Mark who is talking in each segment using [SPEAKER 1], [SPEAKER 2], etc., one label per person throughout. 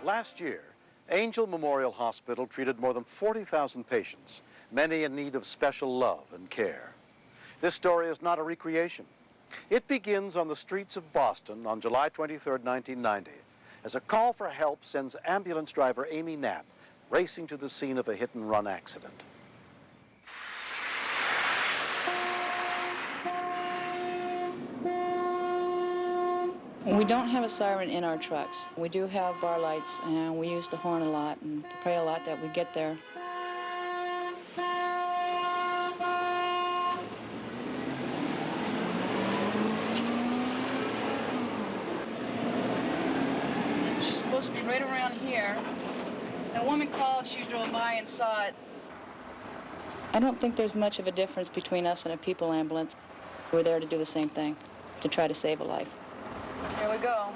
[SPEAKER 1] Last year, Angel Memorial Hospital treated more than 40,000 patients, many in need of special love and care. This story is not a recreation. It begins on the streets of Boston on July 23, 1990, as a call for help sends ambulance driver Amy Knapp racing to the scene of a hit-and-run accident.
[SPEAKER 2] We don't have a siren in our trucks. We do have our lights, and we use the horn a lot and pray a lot that we get there. She's supposed to be right around here. A woman called, she drove by and saw it. I don't think there's much of a difference between us and a people ambulance. We're there to do the same thing, to try to save a life. Here we go.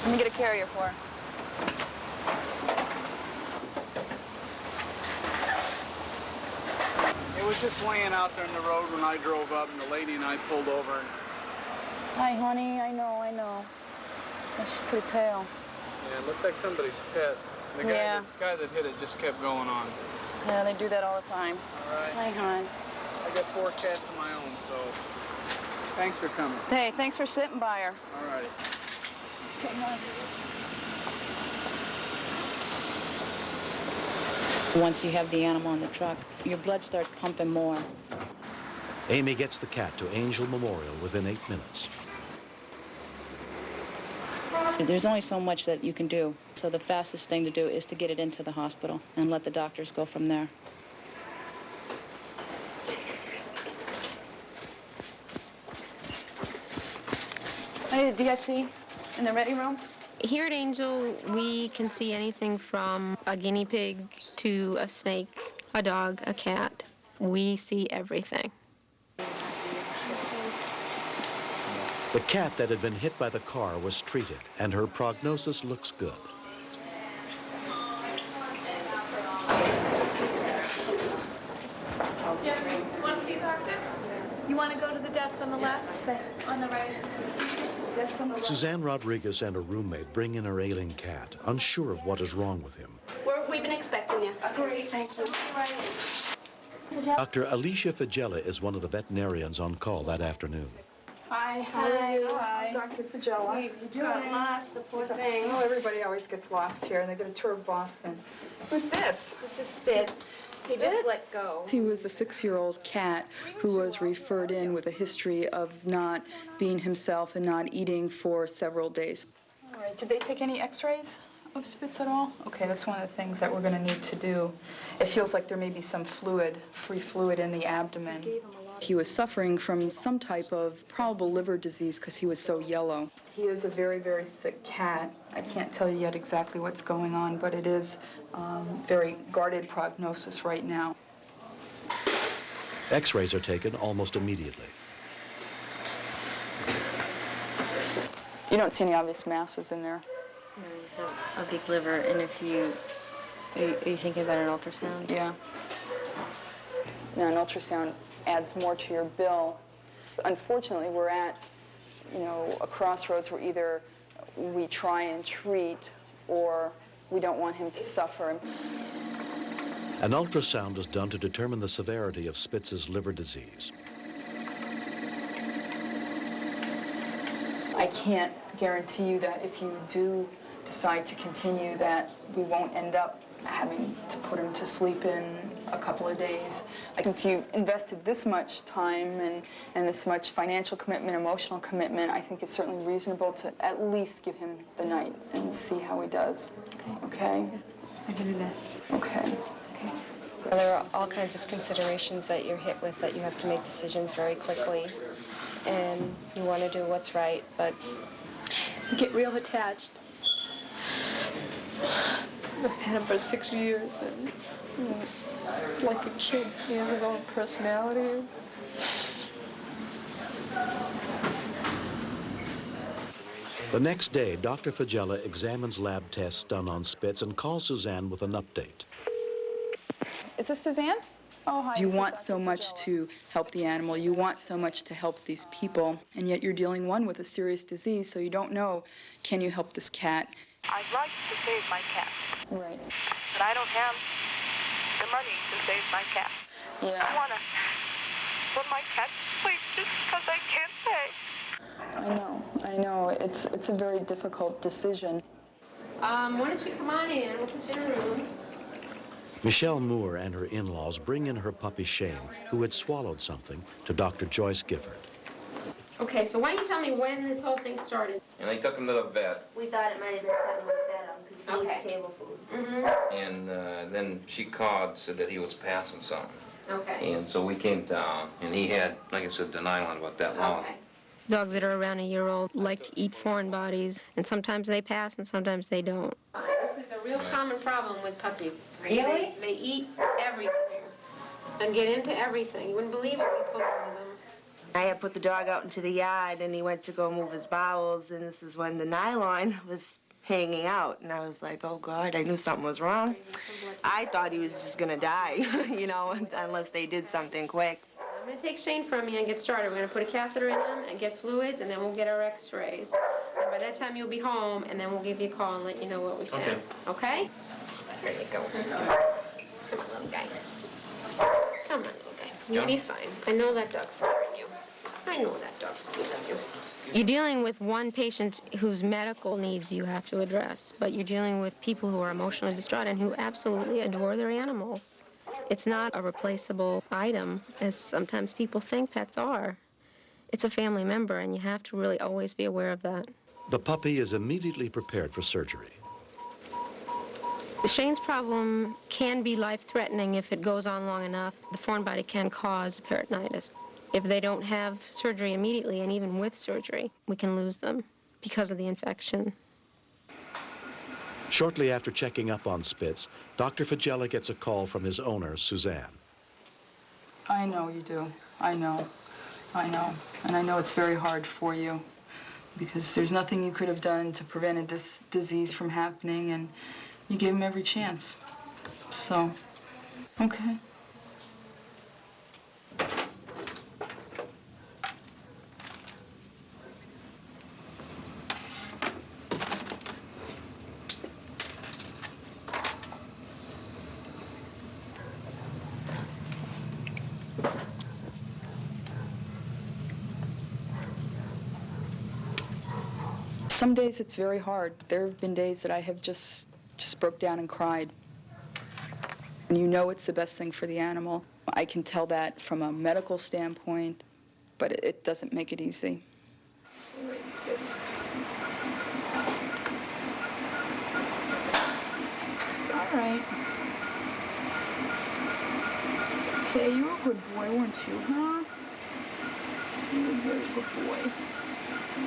[SPEAKER 2] Let me get a carrier for her.
[SPEAKER 3] It was just laying out there in the road when I drove up, and the lady and I pulled over.
[SPEAKER 2] Hi, honey. I know. She's pretty pale.
[SPEAKER 3] Yeah, it looks like somebody's pet. The guy that hit it just kept going on.
[SPEAKER 2] Yeah, they do that all the time.
[SPEAKER 3] All right.
[SPEAKER 2] Hi, hon.
[SPEAKER 3] I got 4 cats of my own, so thanks for coming.
[SPEAKER 2] Hey, thanks for sitting by her.
[SPEAKER 3] All righty.
[SPEAKER 2] Once you have the animal in the truck, your blood starts pumping more.
[SPEAKER 1] Amy gets the cat to Angel Memorial within 8 minutes.
[SPEAKER 2] There's only so much that you can do, so the fastest thing to do is to get it into the hospital and let the doctors go from there. Hey, do you guys see in the ready room?
[SPEAKER 4] Here at Angel, we can see anything from a guinea pig to a snake, a dog, a cat. We see everything.
[SPEAKER 1] The cat that had been hit by the car was treated, and her prognosis looks good.
[SPEAKER 5] You want to go to the desk on the left? On the right?
[SPEAKER 1] Suzanne Rodriguez and a roommate bring in her ailing cat, unsure of what is wrong with him.
[SPEAKER 5] We've been expecting you. Great, thank you.
[SPEAKER 1] Dr. Alicia Fagella is one of the veterinarians on call that afternoon.
[SPEAKER 6] Hi, how are you? Hi. Dr. Fagella.
[SPEAKER 5] You got lost, the poor thing.
[SPEAKER 6] Oh, everybody always gets lost here, and they get a tour of Boston. Who's this?
[SPEAKER 5] This is Spitz. He just let go.
[SPEAKER 7] He was a 6-year-old cat who was referred in with a history of not being himself and not eating for several days.
[SPEAKER 6] All right, did they take any x-rays of Spitz at all? Okay, that's one of the things that we're going to need to do. It feels like there may be some fluid, free fluid in the abdomen.
[SPEAKER 7] He was suffering from some type of probable liver disease because he was so yellow.
[SPEAKER 6] He is a very, very sick cat. I can't tell you yet exactly what's going on, but it is very guarded prognosis right now.
[SPEAKER 1] X-rays are taken almost immediately.
[SPEAKER 7] You don't see any obvious masses in there?
[SPEAKER 8] No, it's a big liver, and if you... Are you thinking about an ultrasound?
[SPEAKER 7] Yeah. Now, an ultrasound adds more to your bill. Unfortunately, we're at, a crossroads where either we try and treat or we don't want him to suffer.
[SPEAKER 1] An ultrasound is done to determine the severity of Spitz's liver disease.
[SPEAKER 6] I can't guarantee you that if you do decide to continue that we won't end up having to put him to sleep in a couple of days. Since you've invested this much time and this much financial commitment, emotional commitment, I think it's certainly reasonable to at least give him the night and see how he does. Okay?
[SPEAKER 8] Yeah, I can do that.
[SPEAKER 6] Okay.
[SPEAKER 9] There are all kinds of considerations that you're hit with that you have to make decisions very quickly. And you want to do what's right, but...
[SPEAKER 5] You get real attached. I've had him for 6 years, and he was like a kid. He has his own personality.
[SPEAKER 1] The next day, Dr. Fagella examines lab tests done on Spitz and calls Suzanne with an update.
[SPEAKER 6] Is this Suzanne?
[SPEAKER 7] You want so much to help the animal, you want so much to help these people, and yet you're dealing, one, with a serious disease, so you don't know, can you help this cat?
[SPEAKER 10] I'd like to save my cat.
[SPEAKER 7] Right.
[SPEAKER 10] But I don't have the money to save my cat.
[SPEAKER 7] Yeah.
[SPEAKER 10] I want to put my cat to sleep just because I can't pay.
[SPEAKER 7] I know. It's a very difficult decision.
[SPEAKER 4] Why don't you come on in? We'll put you in a room.
[SPEAKER 1] Michelle Moore and her in-laws bring in her puppy Shane, who had swallowed something, to Dr. Joyce Gifford.
[SPEAKER 4] Okay, so why don't you tell me when this whole thing started?
[SPEAKER 11] And they took him to the vet.
[SPEAKER 12] We thought it might have been something we fed him because he eats table food.
[SPEAKER 4] Mm-hmm.
[SPEAKER 11] And then she called, said that he was passing something.
[SPEAKER 4] Okay.
[SPEAKER 11] And so we came down, and he had, like I said, the nylon about that long.
[SPEAKER 4] Okay. Dogs that are around a year old like to eat foreign bodies, and sometimes they pass and sometimes they don't. This is a real common problem with puppies.
[SPEAKER 8] Really?
[SPEAKER 4] They eat everything and get into everything. You wouldn't believe what we put into them.
[SPEAKER 12] I had put the dog out into the yard, and he went to go move his bowels, and this is when the nylon was hanging out, and I was like, oh, God, I knew something was wrong. I thought he was just going to die, you know, unless they did something quick.
[SPEAKER 4] I'm going to take Shane from you and get started. We're going to put a catheter in him and get fluids, and then we'll get our x-rays. And by that time, you'll be home, and then we'll give you a call and let you know what we found. Okay? There you go. Come on, little guy. Come on, little guy. You'll be fine. I know that dog's scaring you. I know that dog's scaring you. You're dealing with one patient whose medical needs you have to address, but you're dealing with people who are emotionally distraught and who absolutely adore their animals. It's not a replaceable item, as sometimes people think pets are. It's a family member, and you have to really always be aware of that.
[SPEAKER 1] The puppy is immediately prepared for surgery.
[SPEAKER 4] Shane's problem can be life-threatening if it goes on long enough. The foreign body can cause peritonitis. If they don't have surgery immediately, and even with surgery, we can lose them because of the infection.
[SPEAKER 1] Shortly after checking up on Spitz, Dr. Fagella gets a call from his owner, Suzanne.
[SPEAKER 7] I know you do. I know. And I know it's very hard for you because there's nothing you could have done to prevent this disease from happening, and you gave him every chance. So, okay. Some days it's very hard. There have been days that I have just broke down and cried. And you know it's the best thing for the animal. I can tell that from a medical standpoint, but it doesn't make it easy.
[SPEAKER 5] All right. Okay, you were a good boy, weren't you, huh? You were a very good boy.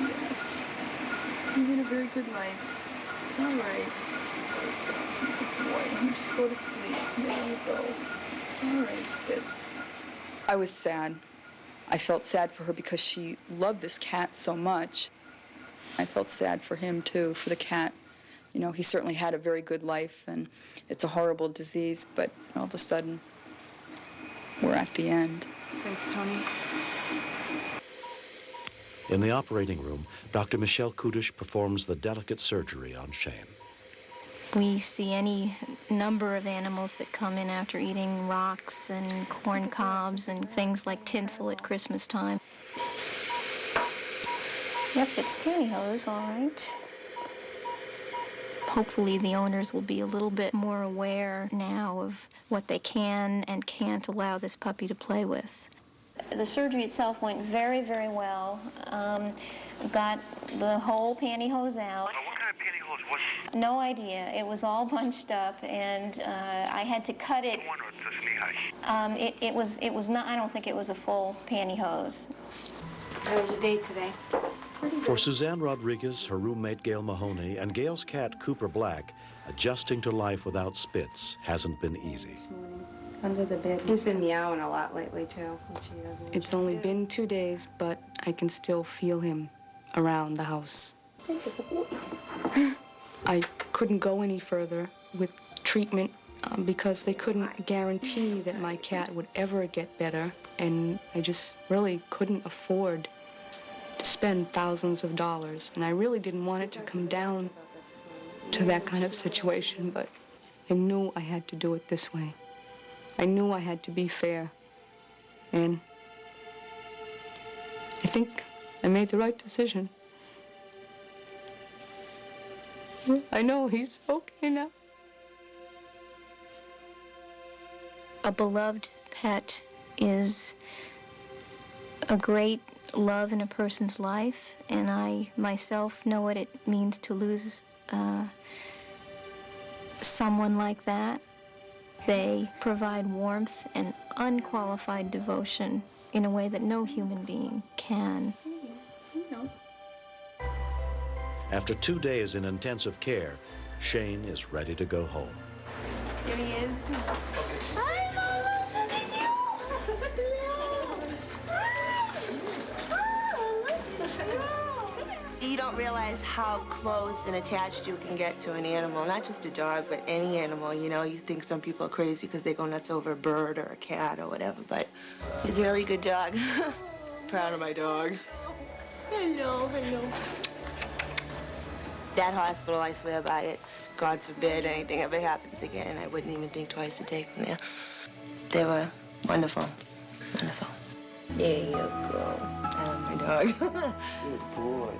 [SPEAKER 5] Yes. You had a very good life. It's all right. Good boy. You just go to sleep. There you go. All right, Spitz.
[SPEAKER 7] I was sad. I felt sad for her because she loved this cat so much. I felt sad for him, too, for the cat. You know, he certainly had a very good life, and it's a horrible disease, but all of a sudden, we're at the end.
[SPEAKER 5] Thanks, Tony.
[SPEAKER 1] In the operating room, Dr. Michelle Kudish performs the delicate surgery on Shane.
[SPEAKER 13] We see any number of animals that come in after eating rocks and corn cobs and things like tinsel at Christmas time. Yep, it's pantyhose, all right. Hopefully the owners will be a little bit more aware now of what they can and can't allow this puppy to play with.
[SPEAKER 14] The surgery itself went very, very well. Got the whole pantyhose out.
[SPEAKER 15] What kind of pantyhose was it?
[SPEAKER 14] No idea. It was all bunched up, and I had to cut it. It was not. I don't think it was a full pantyhose.
[SPEAKER 4] How was your date today?
[SPEAKER 1] For Suzanne Rodriguez, her roommate Gail Mahoney, and Gail's cat Cooper Black, adjusting to life without Spitz hasn't been easy.
[SPEAKER 9] Under the bed. He's been meowing a lot lately, too.
[SPEAKER 7] It's only been 2 days, but I can still feel him around the house. I couldn't go any further with treatment.
[SPEAKER 6] because they couldn't guarantee that my cat would ever get better, and I just really couldn't afford to spend thousands of dollars, and I really didn't want it to come down to that kind of situation, but I knew I had to do it this way. I knew I had to be fair, and I think I made the right decision. I know he's okay now.
[SPEAKER 13] A beloved pet is a great love in a person's life, and I myself know what it means to lose someone like that. They provide warmth and unqualified devotion in a way that no human being can.
[SPEAKER 1] After 2 days in intensive care, Shane is ready to go home.
[SPEAKER 12] Here he is. Hi, Mama. Look at you. You don't realize how close and attached you can get to an animal, not just a dog, but any animal. You know, you think some people are crazy because they go nuts over a bird or a cat or whatever, but he's a really good dog. Proud of my dog. Hello, hello. That hospital, I swear by it. God forbid anything ever happens again. I wouldn't even think twice to take them there. They were wonderful, wonderful. There you go. I love my dog. Good boy.